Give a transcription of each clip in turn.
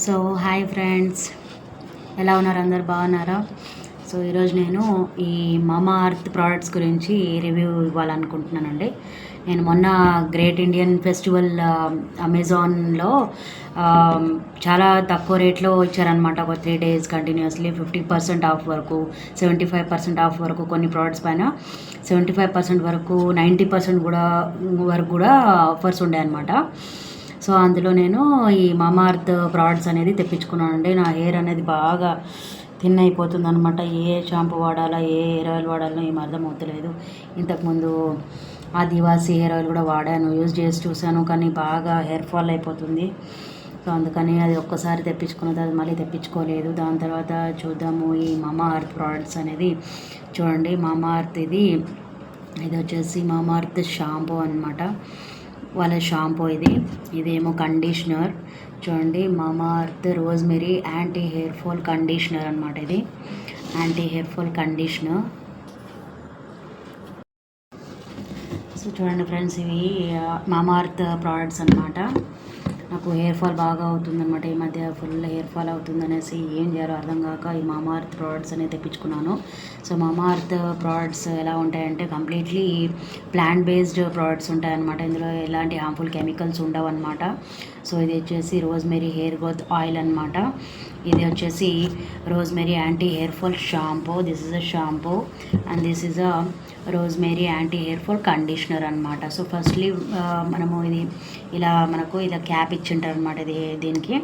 So hi friends, ఎలా ఉన్నారు? అందరు బాగున్నారా? సో ఈరోజు నేను ఈ మామా అర్త్ ప్రోడక్ట్స్ గురించి రివ్యూ ఇవ్వాలనుకుంటున్నానండి. నేను మొన్న గ్రేట్ ఇండియన్ ఫెస్టివల్ అమెజాన్లో చాలా తక్కువ రేట్లో ఇచ్చారనమాట. ఒక 3 days కంటిన్యూస్లీ 50% ఆఫ్ వరకు, 75% ఆఫ్ వరకు, కొన్ని ప్రోడక్ట్స్ పైన 75% వరకు, 90% కూడా ఆఫర్స్ ఉండే అనమాట. సో అందులో నేను ఈ మామా అర్త్ ప్రోడక్ట్స్ అనేది తెప్పించుకున్నానండి. నా హెయిర్ అనేది బాగా థిన్ అయిపోతుంది అనమాట. ఏ షాంపూ వాడాలా, ఏ హెయిర్ ఆయిల్ వాడాలో ఏం అర్థం అవుతలేదు. ఇంతకుముందు ఆదివాసీ హెయిర్ ఆయిల్ కూడా వాడాను, యూజ్ చేసి చూశాను, కానీ బాగా హెయిర్ ఫాల్ అయిపోతుంది. సో అందుకని అది ఒక్కసారి తెప్పించుకున్న తర్వాత మళ్ళీ తెప్పించుకోలేదు. దాని తర్వాత చూద్దాము ఈ మామా అర్త్ ప్రోడక్ట్స్ అనేది. చూడండి, మామా అర్త్ ఇది వచ్చేసి మామా అర్త్ షాంపూ అనమాట. వాళ్ళ షాంపూ ఇదేమో కండిషనర్. చూడండి, మామా earth rosemary anti hair fall conditioner అనమాట. ఇది anti hair fall conditioner. So చూడండి ఫ్రెండ్స్, ఇవి మామా అర్త్ ప్రోడక్ట్స్ అనమాట. నాకు హెయిర్ ఫాల్ బాగా అవుతుందన్నమాట. ఈ మధ్య ఫుల్ హెయిర్ ఫాల్ అవుతుందనేసి ఏం చేయాలో అర్థం కాక ఈ మామా అర్త్ ప్రోడక్ట్స్ అనేది తెప్పించుకున్నాను. సో మామా అర్త్ ప్రోడక్ట్స్ ఎలా ఉంటాయంటే కంప్లీట్లీ ప్లాంట్ బేస్డ్ ప్రోడక్ట్స్ ఉంటాయన్నమాట. ఇందులో ఎలాంటి హార్మ్ఫుల్ కెమికల్స్ ఉండవు అనమాట. సో ఇది వచ్చేసి రోజ్మెరీ హెయిర్ గ్రోత్ ఆయిల్ అనమాట. ఇది వచ్చేసి rosemary anti hair fall shampoo. This is a shampoo and this is a rosemary anti hair fall conditioner అనమాట. సో ఫస్ట్లీ మనము ఇది మనకు ఇలా క్యాప్ ఇచ్చింటారు అనమాట. దీనికి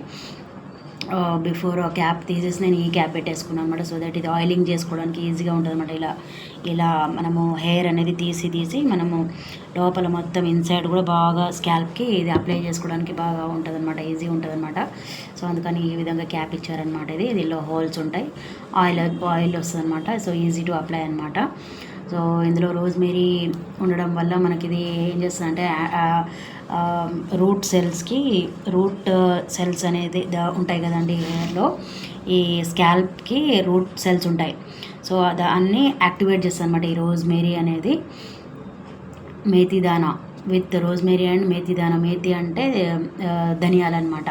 బిఫోర్ క్యాప్ తీసేసి నేను ఈ క్యాప్ పెట్టేసుకున్నాను అనమాట. సో దట్ ఇది ఆయిలింగ్ చేసుకోవడానికి ఈజీగా ఉంటుంది అనమాట. ఇలా మనము హెయిర్ అనేది తీసి మనము లోపల మొత్తం ఇన్సైడ్ కూడా బాగా స్కాల్ప్కి ఇది అప్లై చేసుకోవడానికి బాగా ఉంటుంది అనమాట, ఈజీ ఉంటుంది అనమాట. సో అందుకని ఈ విధంగా క్యాప్ ఇచ్చారనమాట. దీనిలో హోల్స్ ఉంటాయి, ఆయిల్ వస్తుంది అనమాట. సో ఈజీ టు అప్లై అనమాట. సో ఇందులో రోజ్మెరీ ఉండడం వల్ల మనకి ఇది ఏం చేస్తుందంటే రూట్ సెల్స్ అనేది ఉంటాయి కదండి హెయిర్లో. ఈ స్కాల్ప్కి రూట్ సెల్స్ ఉంటాయి. సో దాన్ని యాక్టివేట్ చేస్తుంది అనమాట ఈ రోజ్మెరీ అనేది. మేతి దానా విత్ రోజ్మెరీ అండ్ మేతి దానా. మేతి అంటే ధనియాలు అనమాట.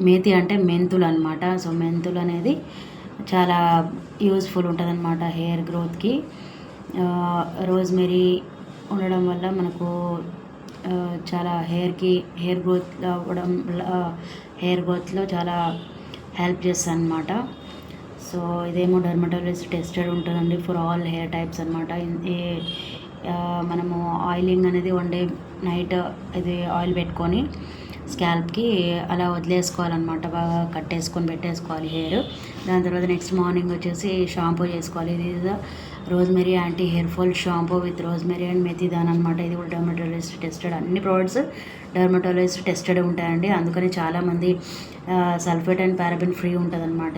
మేతి అంటే మెంతులు అనమాట. సో మెంతులు అనేది చాలా యూజ్ఫుల్ ఉంటుంది అనమాట హెయిర్ గ్రోత్కి. రోజ్మెరీ ఉండడం వల్ల మనకు చాలా హెయిర్ గ్రోత్లో చాలా హెల్ప్ చేస్తుంది అనమాట. సో ఇదేమో డర్మటాలజిస్ట్ టెస్టెడ్ ఉంటుందండి ఫర్ ఆల్ హెయిర్ టైప్స్ అనమాట. మనము ఆయిలింగ్ అనేది 1 day నైట్ ఇది ఆయిల్ పెట్టుకొని స్కాల్ప్కి అలా వదిలేసుకోవాలన్నమాట. బాగా పెట్టేసుకోవాలి హెయిర్. దాని తర్వాత నెక్స్ట్ మార్నింగ్ వచ్చేసి షాంపూ చేసుకోవాలి. ఇది rosemary anti hair fall shampoo with rosemary and మెథిదాన్ అనమాట. ఇది కూడా డర్మటాలజిస్ట్ టెస్టెడ్. అన్ని ప్రోడక్ట్స్ డర్మటాలజిస్ట్ టెస్టెడ్ ఉంటాయండి. అందుకని చాలామంది సల్ఫేట్ అండ్ పారాబెన్ ఫ్రీ ఉంటుంది అనమాట.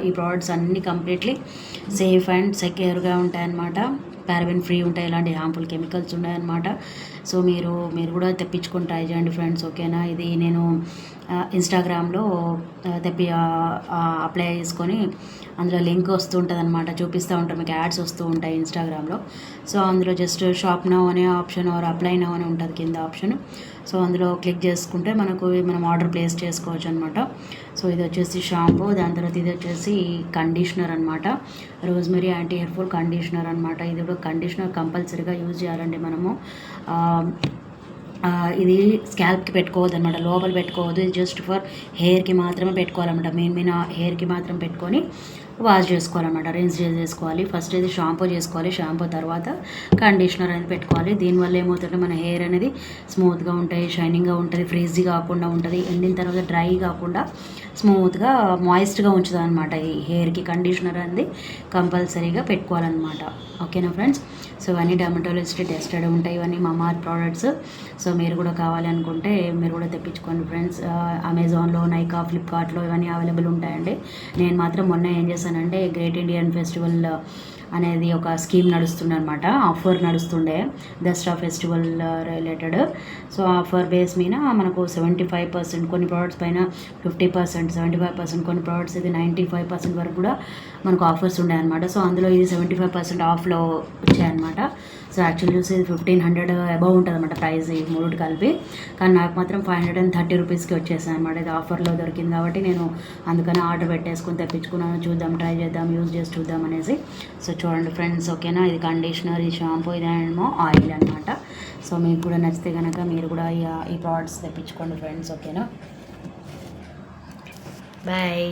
ఈ ప్రోడక్ట్స్ అన్నీ కంప్లీట్లీ సేఫ్ అండ్ సెక్యూర్గా ఉంటాయన్నమాట. పారాబెన్ ఫ్రీ ఉంటాయి, ఎలాంటి హార్మ్ఫుల్ కెమికల్స్ ఉన్నాయన్నమాట. సో మీరు కూడా తెప్పించుకొని ట్రై చేయండి ఫ్రెండ్స్, ఓకేనా? ఇది నేను ఇన్స్టాగ్రామ్లో అప్లై చేసుకొని అందులో లింక్ వస్తూ ఉంటుంది అనమాట, చూపిస్తూ ఉంటారు, మీకు యాడ్స్ వస్తూ ఉంటాయి ఇన్స్టాగ్రామ్లో. సో అందులో జస్ట్ షాప్ నౌ అనే ఆప్షన్ ఆర్ అప్లై నౌ అని ఉంటుంది కింద ఆప్షన్. సో అందులో క్లిక్ చేసుకుంటే మనం ఆర్డర్ ప్లేస్ చేసుకోవచ్చు అనమాట. సో ఇది వచ్చేసి షాంపూ. దాని తర్వాత ఇది వచ్చేసి కండిషనర్ అనమాట. Rosemary anti hair fall conditioner అనమాట. ఇది కూడా కండిషనర్ కంపల్సరీగా యూజ్ చేయాలండి మనము. ఇది స్కాల్ప్కి పెట్టుకోవద్దు అనమాట, లోపల పెట్టుకోవద్దు. ఇది జస్ట్ ఫర్ హెయిర్కి మాత్రమే పెట్టుకోవాలన్నమాట. మెయిన్ హెయిర్కి మాత్రం పెట్టుకొని వాష్ చేసుకోవాలన్నమాట, రిన్స్ చేసేసుకోవాలి. ఫస్ట్ ఇది షాంపూ చేసుకోవాలి, షాంపూ తర్వాత కండిషనర్ అనేది పెట్టుకోవాలి. దీనివల్ల ఏమవుతుందంటే మన హెయిర్ అనేది స్మూత్గా ఉంటాయి, షైనింగ్గా ఉంటుంది, ఫ్రీజీ కాకుండా ఉంటుంది, ఎండిన తర్వాత డ్రై కాకుండా స్మూత్గా మాయిస్ట్గా ఉంచుతుంది అనమాట. ఈ హెయిర్కి కండిషనర్ అనేది కంపల్సరీగా పెట్టుకోవాలన్నమాట, ఓకేనా ఫ్రెండ్స్? సో ఇవన్నీ డర్మటాలజిస్ట్ టెస్టెడ్ ఉంటాయి, ఇవన్నీ మామా అర్త్ ప్రోడక్ట్స్. సో మీరు కూడా కావాలి అనుకుంటే మీరు కూడా తెప్పించుకోండి ఫ్రెండ్స్. అమెజాన్లో, నైకా, ఫ్లిప్కార్ట్లో ఇవన్నీ అవైలబుల్ ఉంటాయండి. నేను మాత్రం మొన్న ఏం చేశానంటే గ్రేట్ ఇండియన్ ఫెస్టివల్ అనేది ఒక స్కీమ్ నడుస్తుండే అనమాట, ఆఫర్ నడుస్తుండే Dasara festival related. So offer base మీద మనకు 75% కొన్ని ప్రోడక్ట్స్ పైన 50%, 75% కొన్ని ప్రోడక్ట్స్ ఇది 95% వరకు కూడా మనకు ఆఫర్స్ ఉండే అనమాట. సో అందులో ఇది 75% ఆఫ్లో వచ్చాయన్నమాట. సో యాక్చువల్ చూసి 1500 అబౌవ్ ఉంటుంది అనమాట ప్రైస్ ఈ మూడు కలిపి. కానీ నాకు మాత్రం 530 రూపీస్కి వచ్చేసాను అనమాట. ఇది ఆఫర్లో దొరికింది కాబట్టి నేను అందుకని ఆర్డర్ పెట్టేసుకుని తెప్పించుకున్నాను. చూద్దాం, ట్రై చేద్దాం, యూజ్ చేసి చూద్దాం అనేసి. సో చూడండి ఫ్రెండ్స్, ఓకేనా. ఇది కండిషనర్, ఈ షాంపూ, ఇదేమో ఆయిల్ అనమాట. సో మీకు కూడా నచ్చితే కనుక మీరు కూడా ఈ ప్రోడక్ట్స్ తెప్పించుకోండి ఫ్రెండ్స్, ఓకేనా. బాయ్.